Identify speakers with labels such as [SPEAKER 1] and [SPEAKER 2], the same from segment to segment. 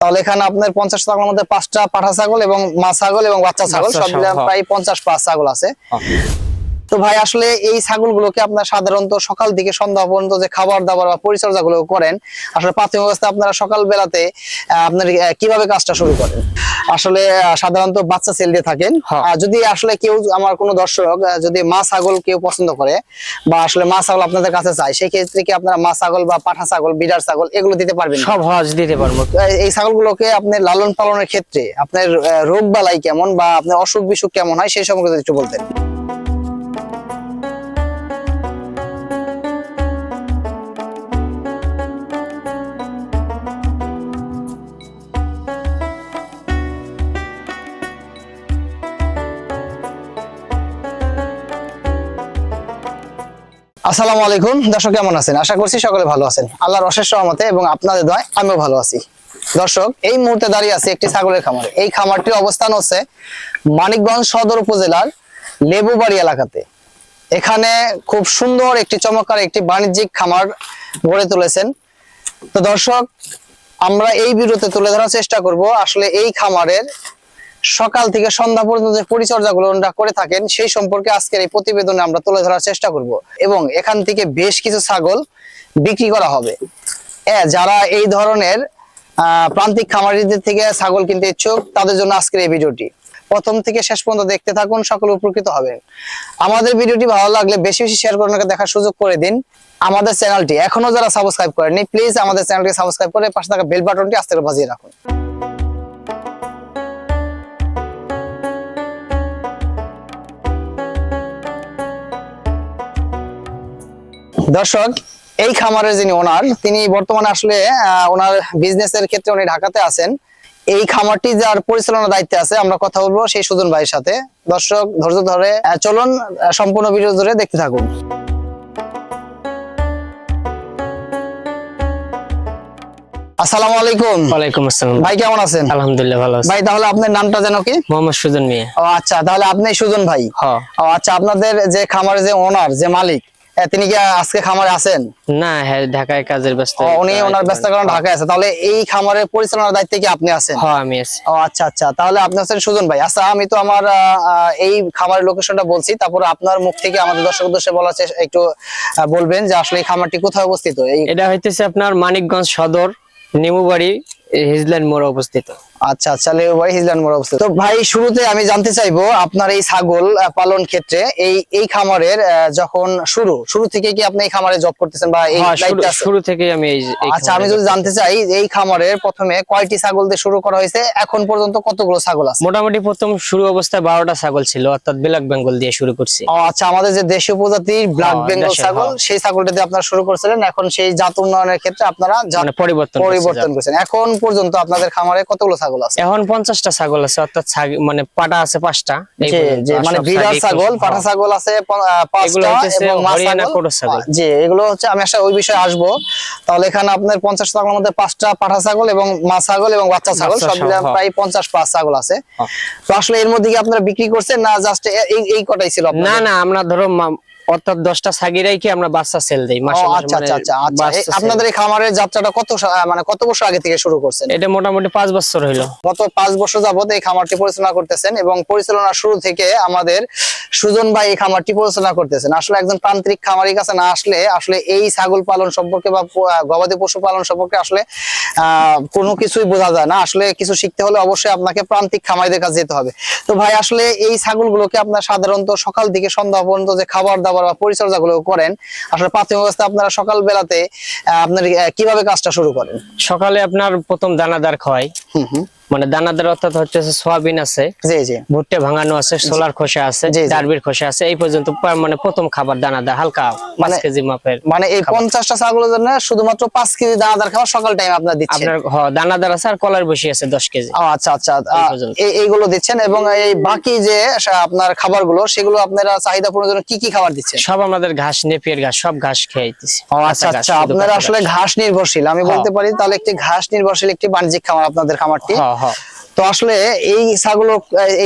[SPEAKER 1] তাহলে এখানে আপনার 50 ছাগলের মধ্যে 5টা পাঠা ছাগল এবং মা ছাগল এবং বাচ্চা ছাগল সব মিলে প্রায় 50+ ছাগল আছে। তো ভাই আসলে এই ছাগলগুলোকে আপনারা সাধারণত সকাল থেকে সন্ধ্যা পর্যন্ত যে খাবার দাবার বা পরিচর্যা গুলো করেন, আসলে প্রাথমিক অবস্থায় আপনারা সকাল বেলাতে আপনার কিভাবে কাজটা শুরু করেন? আসলে সাধারণত বাচ্চা সেল দিয়ে থাকেন। আর যদি আসলে কেউ, আমার কোনো দর্শক যদি মা ছাগল কেউ পছন্দ করে বা আসলে মা ছাগল আপনাদের কাছে চায়, সেই ক্ষেত্রে কি আপনারা মা ছাগল বা পাঠা ছাগল, বিডার ছাগল এগুলো দিতে পারবেন?
[SPEAKER 2] সব হজ দিতে পারবো।
[SPEAKER 1] এই ছাগলগুলোকে আপনি লালন পালনের ক্ষেত্রে আপনার রোগ বালাই কেমন বা আপনার অসুখ বিসুখ কেমন হয় সেই সম্পর্কে একটু বলতেন। আসসালামু আলাইকুম দর্শক, কেমন আছেন? আশা করছি সকলে ভালো আছেন, আল্লাহর অশেষ রহমতে এবং আপনাদের দয়ায় আমিও ভালো আছি। দর্শক, এই মুহূর্তে দাঁড়িয়ে আছি একটি ছাগলের খামারে। এই খামারটির অবস্থান হচ্ছে মানিকগঞ্জ সদর উপজেলার লেবুবাড়ি এলাকাতে। এখানে খুব সুন্দর একটি চমৎকার একটি বাণিজ্যিক খামার গড়ে তুলেছেন। তো দর্শক, আমরা এই ভিডিওতে তুলে ধরার চেষ্টা করব আসলে এই খামারের সকাল থেকে সন্ধ্যা পর্যন্ত যে পরিচর্যাগুলো ওনারা করে থাকেন সেই সম্পর্কে আজকের এই প্রতিবেদনে আমরা তুলে ধরার চেষ্টা করব। এবং এখান থেকে বেশ কিছু ছাগল বিক্রি করা হবে। যারা এই ধরনের প্রান্তিক খামারিদের থেকে ছাগল কিনতে ইচ্ছুক, তাদের জন্য আজকের এই ভিডিওটি প্রথম থেকে শেষ পর্যন্ত দেখতে থাকুন, সকলে উপকৃত হবেন। আমাদের ভিডিওটি ভালো লাগলে বেশি বেশি শেয়ার করে দেখার সুযোগ করে দিন। আমাদের চ্যানেলটি এখনো যারা সাবস্ক্রাইব করেননি, প্লিজ আমাদের চ্যানেলটি সাবস্ক্রাইব করে পাশে থাকা বেল বাটনটি আস্তে করে বাজিয়ে রাখুন। দর্শক, এই খামারের যিনি ওনার, তিনি বর্তমানে আসলে ওনার বিজনেসের ক্ষেত্রে উনি ঢাকাতে আছেন। এই খামারটি যার পরিচালনার দায়িত্বে আছে, আমরা কথা বলবো সেই সুজন ভাইয়ের সাথে। দর্শক ধৈর্য ধরে চলুন, সম্পূর্ণ ভিডিও ধরে দেখতে থাকুন। আসসালামু আলাইকুম।
[SPEAKER 2] ওয়ালাইকুম আসসালাম।
[SPEAKER 1] ভাই কেমন আছেন?
[SPEAKER 2] আলহামদুলিল্লাহ ভালো আছি।
[SPEAKER 1] ভাই তাহলে আপনার নামটা যেন কি?
[SPEAKER 2] মোহাম্মদ সুজন মিয়া।
[SPEAKER 1] ও আচ্ছা, তাহলে আপনি সুজন ভাই। ও আচ্ছা, আপনাদের যে খামারের যে ওনার, যে মালিক, তিনি কি আজকে খামারে আছেন?
[SPEAKER 2] না, হ্যাঁ, ঢাকায় কাজের ব্যস্ত।
[SPEAKER 1] উনি ওনার ব্যস্ত কারণে ঢাকায় আছে। তাহলে এই খামারের পরিচালনার দায়িত্বে কি আপনি আছেন?
[SPEAKER 2] হ্যাঁ, আমি আছি।
[SPEAKER 1] ও আচ্ছা আচ্ছা, তাহলে আপনি হচ্ছেন সুজন ভাই। আচ্ছা, আমি তো আমার এই খামারের লোকেশনটা বলছি, তারপরে আপনার মুখ থেকে আমাদের দর্শক উদ্দেশ্যে বলার একটু বলবেন যে আসলে এই খামারটি কোথায় অবস্থিত।
[SPEAKER 2] এটা হইতেছে আপনার মানিকগঞ্জ সদর নেমুবাড়ি হিজল্যান্ড মোড়ে অবস্থিত।
[SPEAKER 1] আচ্ছা আচ্ছা, লেবুবাড়ি হিজল্যান্ড মোড়ে অবস্থিত। তো ভাই, শুরুতে আমি জানতে চাইবো আপনার এই ছাগল পালন ক্ষেত্রে এই খামারের যখন শুরু থেকে কি আপনি এই খামারে জব করতেছেন বা এই লাইফটা আছে?
[SPEAKER 2] শুরু থেকে আমি এই।
[SPEAKER 1] আচ্ছা, আমি যদি জানতে চাই এই খামারের প্রথমে কয়টি ছাগল দিয়ে শুরু করা হয়েছে, এখন পর্যন্ত কতগুলো ছাগল আছে?
[SPEAKER 2] মোটামুটি প্রথম শুরু অবস্থায় 12টা ছাগল ছিল, অর্থাৎ ব্ল্যাক বেঙ্গল দিয়ে শুরু করছি।
[SPEAKER 1] ও আচ্ছা, আমাদের যে দেশীয় প্রজাতির ব্ল্যাক বেঙ্গল ছাগল, সেই ছাগলটা দিয়ে আপনারা শুরু করেছিলেন। এখন সেই জাত উন্নয়নের ক্ষেত্রে আপনারা পরিবর্তন করেছেন। এখন পর্যন্ত আপনাদের খামারে কতগুলো ছাগল আছে?
[SPEAKER 2] এখন 50টা ছাগল আছে, অর্থাৎ মানে পাটা আছে 5টা।
[SPEAKER 1] মানে বিড়াল ছাগল, পাঠা ছাগল আছে 5টা এবং মা ছাগল। জি, এগুলো হচ্ছে, আমি আসলে ওই বিষয়ে আসবো। তাহলে এখানে আপনার 50 ছাগলের মধ্যে 5টা পাঠা ছাগল এবং মা ছাগল এবং বাচ্চা ছাগল সব মিলে প্রায় 50+ ছাগল আছে। তো আসলে এর মধ্যে কি আপনারা বিক্রি করছেন না জাস্ট এই কটাই ছিল?
[SPEAKER 2] না না, আমরা ধরো অর্থাৎ 10টা ছাগি রাখি আমরা বাচ্চা সেল দেই মাসে।
[SPEAKER 1] আচ্ছা আচ্ছা আচ্ছা, আপনাদের এই খামারের যাত্রাটা কত বছর আগে থেকে শুরু করছেন?
[SPEAKER 2] এটা মোটামুটি 5 বছর হইলো।
[SPEAKER 1] গত 5 বছর যাবত এই খামারটি পরিচালনা করতেছেন এবং পরিচালনার শুরু থেকে আমাদের সুজন ভাই এই খামারটি পরিচালনা করতেছেন। আসলে একজন তান্ত্রিক খামারির কাছে না আসলে এই ছাগল পালন সম্পর্কে বা গবাদি পশু পালন সম্পর্কে আসলে কোনো কিছুই বোঝা যায় না। আসলে কিছু শিখতে হলে অবশ্যই আপনাকে প্রান্তিক খামারিদের কাছে যেতে হবে। তো ভাই, আসলে এই ছাগলগুলোকে আপনার সাধারণত সকাল থেকে সন্ধ্যা পর্যন্ত যে খাবার দাবার বা পরিচর্যা গুলো করেন, আসলে প্রাথমিক অবস্থায় আপনারা সকাল বেলাতে আপনার কিভাবে কাজটা শুরু করেন?
[SPEAKER 2] সকালে আপনার প্রথম দানাদার খাওয়াই। মানে দানাদার অর্থাৎ হচ্ছে সোয়াবিন আছে,
[SPEAKER 1] জি জি,
[SPEAKER 2] ভুট্টা ভাঙানো আছে, সোলার খোসা আছে, ডারবির খোসা আছে, এই পর্যন্ত মানে প্রথম খাবার দানাদার হালকা 5 কেজি মাপের। মানে
[SPEAKER 1] এই 50টা ছাগলের জন্য শুধুমাত্র 5 কেজি দানাদার খাবার সকাল টাইম আপনারা দিচ্ছেন?
[SPEAKER 2] আপনার দানাদার আছে আর কলার বসি আছে 10 কেজি।
[SPEAKER 1] আচ্ছা আচ্ছা, এইগুলো দিচ্ছেন। এবং এই বাকি যে আপনার খাবারগুলো, সেগুলো আপনারা চাহিদা পূরণের জন্য কি কি খাবার দিচ্ছেন?
[SPEAKER 2] সব আমাদের ঘাস, নেপিয়ার ঘাস, সব ঘাস খাইতেছি।
[SPEAKER 1] আচ্ছা আচ্ছা, আপনারা আসলে ঘাস নির্ভরশীল, আমি বলতে পারি তাহলে একটি ঘাস নির্ভরশীল একটি বাণিজ্যিক খামার আপনাদের খামারটি। তো তো আসলে এই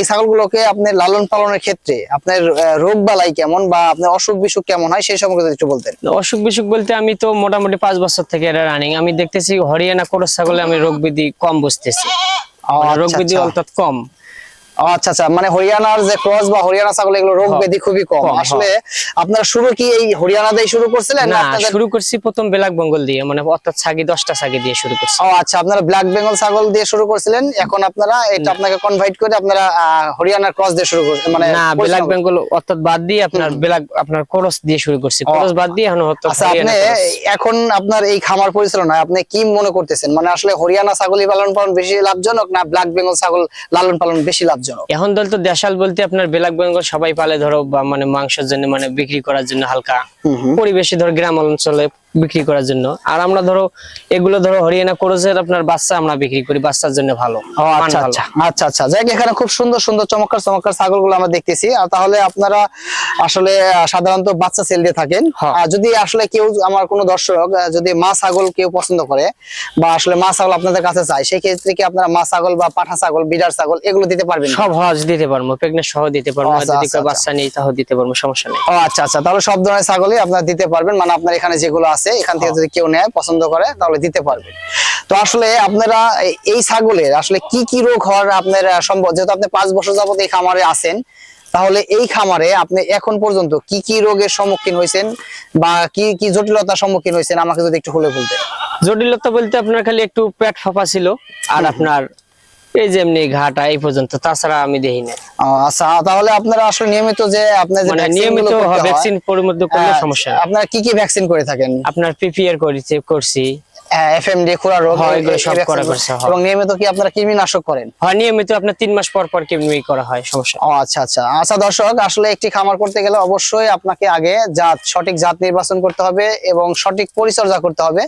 [SPEAKER 1] ছাগলগুলোকে আপনি লালন পালনের ক্ষেত্রে আপনার রোগ বালাই কেমন বা আপনার অসুখ বিসুখ কেমন হয় সেই সম্পর্কে যদি একটু বলতেন।
[SPEAKER 2] অসুখ বিসুখ বলতে আমি তো মোটামুটি 5 বছর থেকে এটা রানিং, আমি দেখতেছি হরিয়ানা ক্রস ছাগলে আমি রোগ ব্যাধি কম বুঝতেছি, রোগ ব্যাধি অর্থাৎ কম।
[SPEAKER 1] আচ্ছা আচ্ছা, মানে হরিয়ানার যে ক্রস বা হরিয়ানা ছাগল এগুলো রোগ ব্যাধি খুবই কম। আসলে আপনারা শুরু কি এই হরিয়ানা দিয়ে শুরু করছিলেন?
[SPEAKER 2] না, শুরু করছি প্রথম ব্ল্যাক বেঙ্গল দিয়ে, মানে অর্থাৎ ছাগি 10টা ছাগি দিয়ে শুরু করছি।
[SPEAKER 1] ও আচ্ছা, আপনারা ব্ল্যাক বেঙ্গল ছাগল দিয়ে শুরু করছিলেন, এখন আপনারা এটা আপনাকে কনভার্ট করে আপনারা হরিয়ানার ক্রস দিয়ে শুরু করছেন? মানে
[SPEAKER 2] না, ব্ল্যাক বেঙ্গল অর্থাৎ বাদ দিয়ে আপনার ক্রস দিয়ে শুরু করছি, ক্রস বাদ দিয়ে এখন হয়তো।
[SPEAKER 1] আচ্ছা, আপনি এখন আপনার এই খামার পরিচালনায় আপনি কি মনে করতেছেন, মানে আসলে হরিয়ানা ছাগলই লালন পালন বেশি লাভজনক না ব্ল্যাক বেঙ্গল ছাগল লালন পালন বেশি লাভজনক?
[SPEAKER 2] এখন তো দেশাল বলতে আপনার ব্ল্যাক বেঙ্গল সবাই পালে, ধরো বা মানে মাংসের জন্য, মানে বিক্রি করার জন্য, হালকা পরিবেশে ধরো গ্রাম অঞ্চলে বিক্রি করার জন্য। আর আমরা ধরো এগুলো ধরো হরিয়ানা ক্রসের আপনার বাচ্চা আমরা বিক্রি করি, বাচ্চার জন্য ভালো।
[SPEAKER 1] আচ্ছা আচ্ছা আচ্ছা আচ্ছা, যাই এখানে খুব সুন্দর সুন্দর চমৎকার চমৎকার ছাগলগুলো আমরা দেখতেছি। আর তাহলে আপনারা আসলে সাধারণত বাচ্চা সেল দিয়ে থাকেন। যদি আসলে কেউ, আমার কোনো দর্শক যদি মা ছাগল কেউ পছন্দ করে বা আসলে মা ছাগল আপনাদের কাছে চায়, সেই ক্ষেত্রে কি আপনারা মা ছাগল বা পাঠা ছাগল, বিডার ছাগল এগুলো দিতে পারবেন?
[SPEAKER 2] সব হজ দিতে পারবো, প্রেগনেন্ট সহ দিতে পারবো, যদি কেউ বাচ্চা নেই তাও দিতে পারবো, সমস্যা নেই।
[SPEAKER 1] আচ্ছা আচ্ছা, তাহলে সব ধরনের ছাগলই আপনারা দিতে পারবেন, মানে আপনার এখানে যেগুলো আছে এখান থেকে যদি কেউ নেয় পছন্দ করে তাহলে দিতে পারবেন। তো আসলে আপনারা এই ছাগলের আসলে কি কি রোগ হওয়ার আপনার সম্ভব, যেহেতু আপনি 5 বছর যাবত এই খামারে আছেন, তাহলে এই খামারে আপনি এখন পর্যন্ত কি কি রোগের সম্মুখীন হয়েছেন বা কি কি জটিলতার সম্মুখীন হয়েছেন আমাকে যদি একটু খুলে বলতেন।
[SPEAKER 2] জটিলতা বলতে আপনার খালি একটু পেট ফাঁপা ছিল, আর আপনার এই যে এমনি ঘাটা, এই পর্যন্ত, তাছাড়া আমি দেখি না।
[SPEAKER 1] আচ্ছা, তাহলে আপনারা আসলে নিয়মিত যে আপনার যে
[SPEAKER 2] নিয়মিত ভ্যাকসিন পরিমধ্যে করলে সমস্যা নেই।
[SPEAKER 1] আপনারা কি কি ভ্যাকসিন করে থাকেন?
[SPEAKER 2] আপনার পিপিআর করছি,
[SPEAKER 1] এফএমডি, খুরা রোগ,
[SPEAKER 2] এগুলো সব করা করছে।
[SPEAKER 1] এবং নিয়মিত কি আপনারা কৃমিনাশক করেন?
[SPEAKER 2] হ্যাঁ, নিয়মিত আপনার 3 মাস পর পর কৃমি করা হয়, সমস্যা।
[SPEAKER 1] আচ্ছা আচ্ছা আচ্ছা, দর্শক আসলে একটি খামার করতে গেলে অবশ্যই আপনাকে আগে সঠিক জাত নির্বাচন করতে হবে এবং সঠিক পরিচর্যা করতে হবে,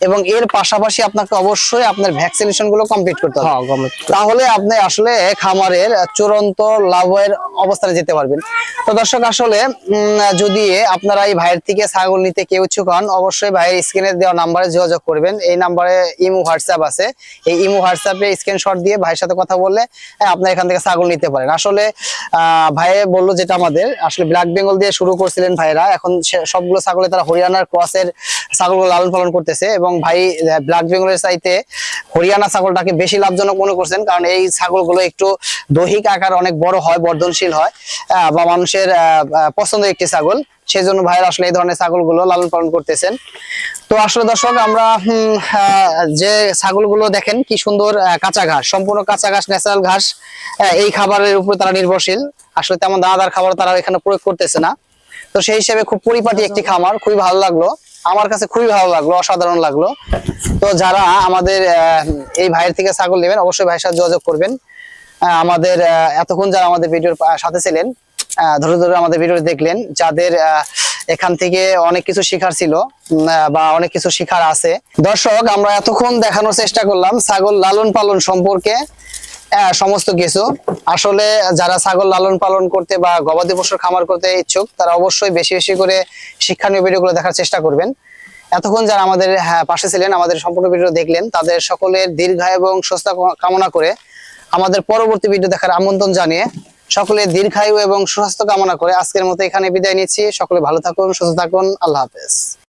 [SPEAKER 1] এবং এর পাশাপাশি আপনাকে অবশ্যই আপনার ভ্যাকসিনেশন গুলো কমপ্লিট করতে হবে। তাহলে আপনি আসলে খামারের চূড়ান্ত লাভের অবস্থানে যেতে পারবেন। তো দর্শক আসলে যদি আপনারা এই ভাইয়ের থেকে ছাগল নিতে কেউ ইচ্ছুক হন, অবশ্যই ভাইয়ের স্ক্রিনে দেওয়া নাম্বারে যোগাযোগ করবেন। এই নাম্বারে ইমো হোয়াটসঅ্যাপ আছে, এই ইমো হোয়াটসঅ্যাপে স্ক্রিনশট দিয়ে ভাইয়ের সাথে কথা বললে আপনি এখান থেকে ছাগল নিতে পারেন। আসলে ভাইয়ে বললো যেটা আমাদের আসলে ব্ল্যাক বেঙ্গল দিয়ে শুরু করছিলেন ভাইরা, এখন সবগুলো ছাগলে তারা হরিয়ানার ক্রসের ছাগলগুলো লালন পালন করতেছে, এবং ভাই ব্ল্যাক বেঙ্গলের চাইতে হরিয়ানা ছাগলটাকে বেশি লাভজনক মনে করছেন, কারণ এই ছাগলগুলো একটু দৈহিক আকার অনেক বড় হয়, বর্ধনশীল হয়, বা মানুষের পছন্দের একটি ছাগল, সেই জন্য ভাইয়ের আসলে এই ধরনের ছাগলগুলো লালন পালন করতেছেন। তো আসলে দর্শক আমরা যে ছাগলগুলো দেখেন কি সুন্দর কাঁচা ঘাস, সম্পূর্ণ কাঁচা ঘাস, ন্যাচারাল ঘাস, এই খাবারের উপর তারা নির্ভরশীল। আসলে তেমন দানাদার খাবার তারা এখানে প্রয়োগ করতেছে না। তো সেই হিসেবে খুব পরিপাটি একটি খামার, খুবই ভালো লাগলো, আমার কাছে খুবই ভালো লাগলো, অসাধারণ লাগলো। তো যারা আমাদের এই ভাইয়ের থেকে ছাগল নেবেন অবশ্যই ভাইয়ের সাথে যোগাযোগ করবেন। আমাদের এতক্ষণ যারা আমাদের ভিডিওর সাথে ছিলেন, ধরে ধরে আমাদের ভিডিও দেখলেন, যাদের এখান থেকে অনেক কিছু শেখার ছিল বা অনেক কিছু শেখার আছে। দর্শক আমরা এতক্ষণ দেখানোর চেষ্টা করলাম ছাগল লালন পালন সম্পর্কে সমস্ত কিছু। আসলে যারা ছাগল লালন পালন করতে বা গবাদি পশুর খামার করতে ইচ্ছুক, তারা অবশ্যই বেশি বেশি করে শিক্ষণীয় ভিডিওগুলো দেখার চেষ্টা করবেন। এতক্ষণ যারা আমাদের পাশে ছিলেন, আমাদের সম্পূর্ণ ভিডিও দেখলেন, তাদের সকলের দীর্ঘায়ু এবং সুস্থতা কামনা করে আমাদের পরবর্তী ভিডিও দেখার আমন্ত্রণ জানিয়ে সকলের দীর্ঘায়ু এবং সুস্বাস্থ্য কামনা করে আজকের মতো এখানে বিদায় নিচ্ছি। সকলে ভালো থাকুন, সুস্থ থাকুন, আল্লাহ হাফেজ।